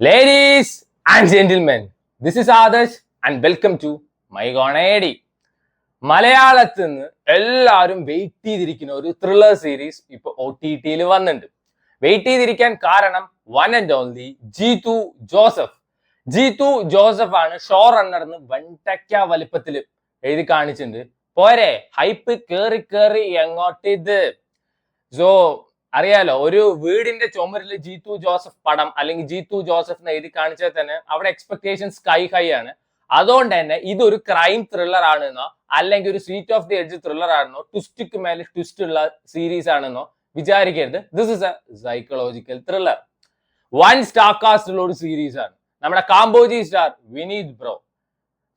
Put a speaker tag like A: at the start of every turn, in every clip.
A: Ladies and gentlemen, this is Adarsh and welcome to My Gonadi. മലയാളത്തിൽ നിന്ന് എല്ലാവരും wait ചെയ്തിരിക്കുന്ന ഒരു ത്രില്ലർ സീരീസ് ഇപ്പൊ OTT-യിൽ വന്നിട്ടുണ്ട്. വെയിറ്റ് ചെയ്തിരിക്കാൻ കാരണം one and only Jeethu Joseph. Jeethu Joseph ആണ് ഷോ റണ്ണർ എന്ന് വെണ്ടയ്ക്ക വലിപ്പത്തിൽ എഴുതി കാണിച്ചിട്ടുണ്ട്. പോരെ, ഹൈപ്പ് കേറി കേറി എങ്ങോട്ട് ഇത്. സോ അറിയാലോ, ഒരു വീടിന്റെ ചുമരിൽ ജീതു ജോസഫ് പടം അല്ലെങ്കിൽ ജീതു ജോസഫ് എന്ന് എഴുതി കാണിച്ചാൽ തന്നെ അവിടെ എക്സ്പെക്ടേഷൻ സ്കൈ ഹൈ ആണ്. അതുകൊണ്ട് തന്നെ ഇതൊരു ക്രൈം ത്രില്ലർ ആണെന്നോ അല്ലെങ്കിൽ ഒരു sweet of the edge thriller ആണെന്നോ ട്വിസ്റ്റിക്ക് മേലെ ട്വിസ്റ്റ് ഉള്ള സീരീസ് ആണെന്നോ വിചാരിക്കരുത്. This is a psychological thriller. One star cast ഉള്ള ഒരു സീരീസ് ആണ്. നമ്മുടെ Kamboji star Vineeth bro.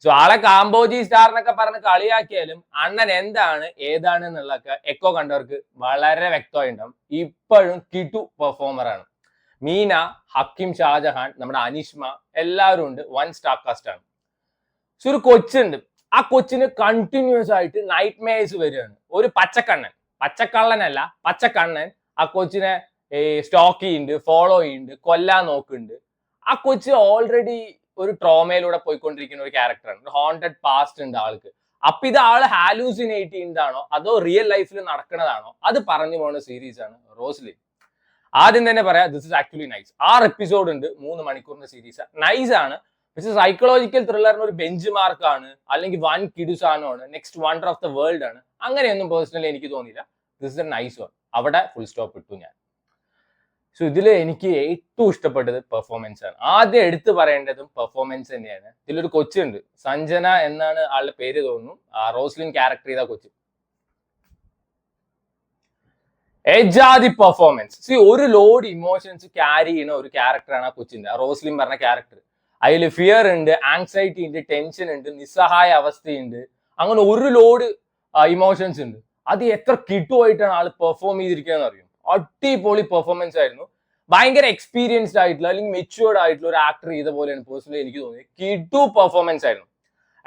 A: So ആളെ കാംബോജി സ്റ്റാർ എന്നൊക്കെ പറഞ്ഞ് കളിയാക്കിയാലും അണ്ണൻ എന്താണ് ഏതാണ് എന്നുള്ളതൊക്കെ എക്കോ കണ്ടവർക്ക് വളരെ വ്യക്തമായിട്ടുണ്ടാവും. ഇപ്പോഴും കിടു പെർഫോമർ ആണ്. മീന, ഹക്കീം ഷാജഹാൻ, നമ്മുടെ അനിഷ്മ എല്ലാവരും ഉണ്ട്. വൺ സ്റ്റാർ കാസ്റ്റ് ആണ്. സോ ഒരു കൊച്ചുണ്ട്. ആ കൊച്ചിന് കണ്ടിന്യൂസ് ആയിട്ട് നൈറ്റ് മേഴ്സ് വരികയാണ്. ഒരു പച്ചക്കള്ളനല്ല, പച്ചക്കണ്ണൻ ആ കൊച്ചിനെ സ്റ്റോക്ക് ചെയ്യുന്നുണ്ട്, ഫോളോ ചെയ്യുന്നുണ്ട്, കൊല്ലാൻ നോക്കുന്നുണ്ട്. ആ കൊച്ച് ഓൾറെഡി ഒരു ട്രോമയിലൂടെ പോയിക്കൊണ്ടിരിക്കുന്ന ഒരു ക്യാരക്ടറാണ്. ഒരു ഹോണ്ടഡ് പാസ്റ്റ് ഉണ്ട് ആൾക്ക്. അപ്പൊ ഇത് ആള് ഹാലൂസിനേറ്റ് ചെയ്യുന്നതാണോ അതോ റിയൽ ലൈഫിൽ നടക്കുന്നതാണോ അത് പറഞ്ഞു പോകുന്ന സീരീസ് ആണ് റോസ്ലിൻ. ആദ്യം തന്നെ പറയാം, this is actually nice. 6 episode ഉണ്ട്, 3 മണിക്കൂറിന്റെ സീരീസ്. നൈസ് ആണ്. പക്ഷെ സൈക്കോളജിക്കൽ ത്രില്ലറിന് ഒരു ബെഞ്ച് മാർക്കാണ് അല്ലെങ്കിൽ വൺ കിഡുസാനോ ആണ്, next wonder of the world ആണ്, അങ്ങനെയൊന്നും പേഴ്സണലി എനിക്ക് തോന്നിയില്ല. This is A nice one. അവിടെ ഫുൾ സ്റ്റോപ്പ് ഇട്ടു ഞാൻ. സോ ഇതിൽ എനിക്ക് ഏറ്റവും ഇഷ്ടപ്പെട്ടത് പെർഫോമൻസ് ആണ്. ആദ്യം എടുത്തു പറയേണ്ടതും പെർഫോമൻസ് തന്നെയാണ്. ഇതിലൊരു കൊച്ചുണ്ട്, സഞ്ജന എന്നാണ് ആളുടെ പേര് തോന്നുന്നു, റോസ്ലിൻ ക്യാരക്ടർ ചെയ്ത കൊച്ചു. എജാതി പെർഫോമൻസ്. ഒരു ലോഡ് ഇമോഷൻസ് ക്യാരി ചെയ്യുന്ന ഒരു ക്യാരക്ടറാണ് ആ കൊച്ചിന്റെ, റോസ്ലിൻ പറഞ്ഞ ക്യാരക്ടർ. അതിൽ ഫിയർ ഉണ്ട്, ആങ്സൈറ്റി ഉണ്ട്, ടെൻഷൻ ഉണ്ട്, നിസ്സഹായ അവസ്ഥയുണ്ട്, അങ്ങനെ ഒരു ലോഡ് ഇമോഷൻസ് ഉണ്ട്. അത് എത്ര കിട്ടുമായിട്ടാണ് ആള് പെർഫോം ചെയ്തിരിക്കുകയെന്ന് അറിയും. അടിപൊളി പെർഫോമൻസ് ആയിരുന്നു. ഭയങ്കര എക്സ്പീരിയൻസ്ഡ് ആയിട്ടുള്ള അല്ലെങ്കിൽ മെച്യൂർഡ് ആയിട്ടുള്ള ഒരു ആക്ടർ ചെയ്ത പോലെയാണ് പേഴ്സണലി എനിക്ക് തോന്നിയത്. കിടു പെർഫോമൻസ് ആയിരുന്നു.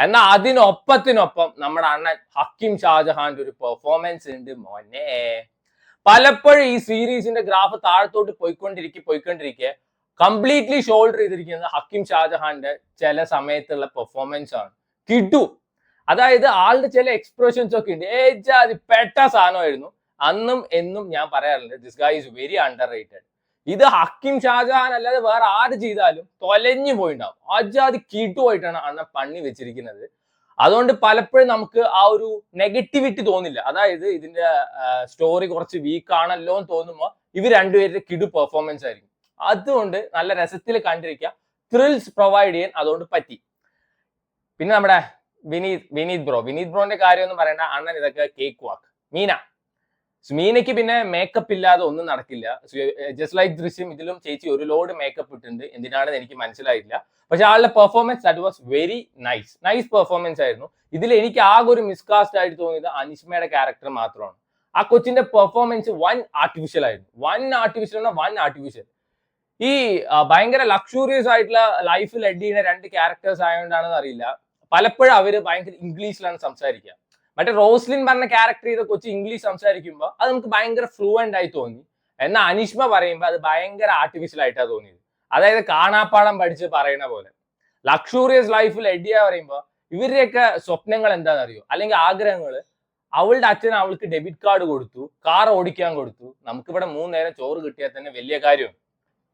A: എന്നാൽ അതിനൊപ്പത്തിനൊപ്പം നമ്മുടെ അണ്ണൻ ഹക്കീം ഷാജഹാന്റെ ഒരു പെർഫോമൻസ് ഉണ്ട് മോനെ. പലപ്പോഴും ഈ സീരീസിന്റെ ഗ്രാഫ് താഴത്തോട്ട് പോയിക്കൊണ്ടിരിക്കെ കംപ്ലീറ്റ്ലി ഷോൾഡർ ചെയ്തിരിക്കുന്നത് ഹക്കീം ഷാജഹാന്റെ ചില സമയത്തുള്ള പെർഫോമൻസ് ആണ്. കിടു. അതായത് ആളുടെ ചില എക്സ്പ്രഷൻസ് ഒക്കെ ഉണ്ട്. അത് പെട്ട സാധനമായിരുന്നു. അന്നും എന്നും ഞാൻ പറയാറുണ്ട്, this guy is very under rated. ഇത് ഹക്കീം ഷാജഹാൻ അല്ലാതെ വേറെ ആര് ചെയ്താലും തൊലഞ്ഞു പോയിണ്ടാവും. അജാതി കിടുവായിട്ടാണ് അണ്ണൻ പണി വെച്ചിരിക്കുന്നത്. അതുകൊണ്ട് പലപ്പോഴും നമുക്ക് ആ ഒരു നെഗറ്റിവിറ്റി തോന്നില്ല. അതായത് ഇതിന്റെ സ്റ്റോറി കുറച്ച് വീക്ക് ആണല്ലോ എന്ന് തോന്നുമ്പോൾ ഇവർ രണ്ടുപേരുടെ കിടു പെർഫോമൻസ് ആയിരിക്കും. അതുകൊണ്ട് നല്ല രസത്തിൽ കണ്ടിരിക്കുക, ത്രിൽസ് പ്രൊവൈഡ് ചെയ്യാൻ അതുകൊണ്ട് പറ്റി. പിന്നെ നമ്മുടെ വിനീത് ബ്രോന്റെ കാര്യം ഒന്നും പറയണ്ട, അണ്ണൻ ഇതൊക്കെ കേക്ക് വാക്ക്. മീനയ്ക്ക് പിന്നെ മേക്കപ്പ് ഇല്ലാതെ ഒന്നും നടക്കില്ല. ജസ്റ്റ് ലൈക്ക് ദൃശ്യം ഇതിലും ചേച്ചി ഒരു ലോഡ് മേക്കപ്പ് ഇട്ടുണ്ട്. എന്തിനാണെന്ന് എനിക്ക് മനസ്സിലായില്ല. പക്ഷെ ആളുടെ performance that was very nice performance ആയിരുന്നു. ഇതിൽ എനിക്ക് ആകെ ഒരു മിസ്കാസ്റ്റ് ആയിട്ട് തോന്നിയത് അനിഷ്മയുടെ ക്യാരക്ടർ മാത്രമാണ്. ആ കൊച്ചിന്റെ പെർഫോമൻസ് വൺ ആർട്ടിഫിഷ്യൽ ആയിരുന്നു. One artificial. ഈ ഭയങ്കര ലക്ഷൂറിയസ് ആയിട്ടുള്ള ലൈഫിൽ എഡ് ചെയ്യുന്ന 2 ക്യാരക്ടേഴ്സ് ആയതുകൊണ്ടാണെന്ന് അറിയില്ല, പലപ്പോഴും അവര് ഭയങ്കര ഇംഗ്ലീഷിലാണ് സംസാരിക്കുക. മറ്റേ റോസ്ലിൻ പറഞ്ഞ ക്യാരക്ടർ ചെയ്ത കൊച്ചു ഇംഗ്ലീഷ് സംസാരിക്കുമ്പോൾ അത് നമുക്ക് ഭയങ്കര ഫ്ലുവന്റ് ആയി തോന്നി. എന്നാൽ അനിഷ്മ പറയുമ്പോൾ അത് ഭയങ്കര ആർട്ടിഫിഷ്യൽ ആയിട്ടാണ് തോന്നിയത്. അതായത് കാണാപ്പാടം പഠിച്ച് പറയുന്ന പോലെ. ലക്ഷൂറിയസ് ലൈഫിൽ എഡിയ പറയുമ്പോൾ ഇവരുടെയൊക്കെ സ്വപ്നങ്ങൾ എന്താണെന്ന് അറിയോ, അല്ലെങ്കിൽ ആഗ്രഹങ്ങൾ. അവളുടെ അച്ഛൻ അവൾക്ക് ഡെബിറ്റ് കാർഡ് കൊടുത്തു, കാർ ഓടിക്കാൻ കൊടുത്തു. നമുക്കിവിടെ 3 നേരം ചോറ് കിട്ടിയാൽ തന്നെ വലിയ കാര്യമാണ്.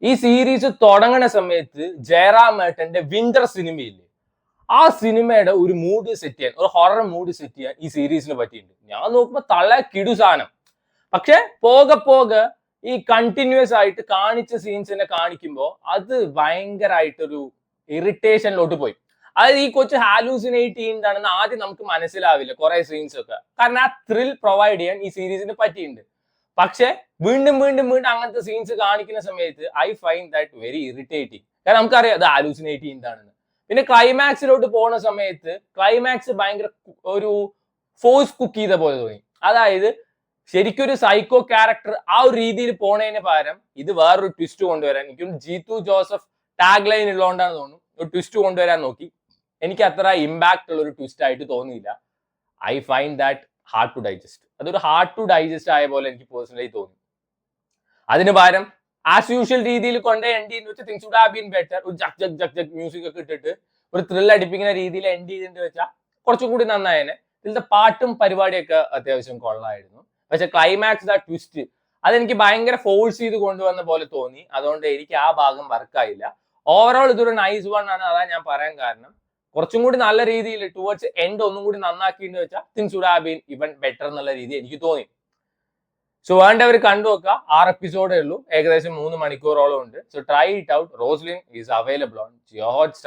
A: ഈ സീരീസ് തുടങ്ങുന്ന സമയത്ത് ജയറാം ഏട്ടന്റെ വിന്റർ സിനിമയില്ലേ, ആ സിനിമയുടെ ഒരു മൂഡ് സെറ്റ് ചെയ്യാൻ, ഒരു ഹൊറർ മൂഡ് സെറ്റ് ചെയ്യാൻ ഈ സീരീസിന് പറ്റിയിട്ടുണ്ട്. ഞാൻ നോക്കുമ്പോൾ കിടു സാധനം. പക്ഷെ പോകെ ഈ കണ്ടിന്യൂസ് ആയിട്ട് കാണിച്ച സീൻസിനെ കാണിക്കുമ്പോൾ അത് ഭയങ്കരമായിട്ടൊരു ഇറിറ്റേഷനിലോട്ട് പോയി. അതായത് ഈ കൊച്ചു ഹാലൂസിനേറ്റ് ചെയ്യുന്നതാണെന്ന് ആദ്യം നമുക്ക് മനസ്സിലാവില്ല കുറെ സീൻസ് ഒക്കെ. കാരണം ആ ത്രിൽ പ്രൊവൈഡ് ചെയ്യാൻ ഈ സീരീസിന് പറ്റിയിട്ടുണ്ട്. പക്ഷെ വീണ്ടും അങ്ങനത്തെ സീൻസ് കാണിക്കുന്ന സമയത്ത് I find that very irritating. കാരണം നമുക്കറിയാം അത് ഹാലൂസിനേറ്റ് ചെയ്യുന്നതാണെന്ന്. പിന്നെ ക്ലൈമാക്സിലോട്ട് പോകുന്ന സമയത്ത് ക്ലൈമാക്സ് ഭയങ്കര ഒരു ഫോഴ്സ് കുക്ക് ചെയ്ത പോലെ തോന്നി. അതായത് ശരിക്കും ഒരു സൈക്കോ ക്യാരക്ടർ ആ ഒരു രീതിയിൽ പോണതിന് പകരം ഇത് വേറൊരു ട്വിസ്റ്റ് കൊണ്ടുവരാൻ, എനിക്കും ജീതു ജോസഫ് ടാഗ് ലൈൻ ഉള്ളതുകൊണ്ടാണ് തോന്നുന്നു, ഒരു ട്വിസ്റ്റ് കൊണ്ടുവരാൻ നോക്കി. എനിക്ക് അത്ര ഇമ്പാക്ട് ഉള്ള ഒരു ട്വിസ്റ്റ് ആയിട്ട് തോന്നിയില്ല. I find that hard to digest. അതൊരു ഹാർഡ് ടു ഡൈജസ്റ്റ് ആയ പോലെ എനിക്ക് പേഴ്സണലി തോന്നി. അതിന് പകരം ആസ് യൂഷ്വൽ രീതിയിൽ കൊണ്ട് എൻഡ് ചെയ്യുന്ന വെച്ചാൽ things would have been better. ഒരു ജക് ജക് ജക് ജക് മ്യൂസിക് ഒക്കെ ഇട്ടിട്ട് ഒരു ത്രിൽ അടിപ്പിക്കുന്ന രീതിയിൽ എൻഡ് ചെയ്തിട്ട് വെച്ചാൽ കുറച്ചും കൂടി നന്നായേനെ. ഇതിലത്തെ പാട്ടും പരിപാടിയൊക്കെ അത്യാവശ്യം കൊള്ളായിരുന്നു. പക്ഷെ ക്ലൈമാക്സ് ദ ട്വിസ്റ്റ് അതെനിക്ക് ഭയങ്കര ഫോഴ്സ് ചെയ്ത് കൊണ്ടുവന്ന പോലെ തോന്നി. അതുകൊണ്ട് എനിക്ക് ആ ഭാഗം വർക്കായില്ല. ഓവറോൾ ഇതൊരു നൈസ് വൺ ആണ്. അതാ ഞാൻ പറയാൻ കാരണം. കുറച്ചും കൂടി നല്ല രീതിയിൽ ടുവേർഡ്സ് എൻഡ് ഒന്നും കൂടി നന്നാക്കിയെന്ന് വെച്ചാൽ തിങ്സ് വുഡ് ഹാവ് ബീൻ ഇവൻ ബെറ്റർ എന്നുള്ള രീതി എനിക്ക് തോന്നി. സോ വേണ്ടവർ കണ്ടു നോക്കുക. 6 എപ്പിസോഡേ ഉള്ളൂ, ഏകദേശം 3 മണിക്കൂറോളം ഉണ്ട്. So try it out. Roslin is available on Jio Hotstar.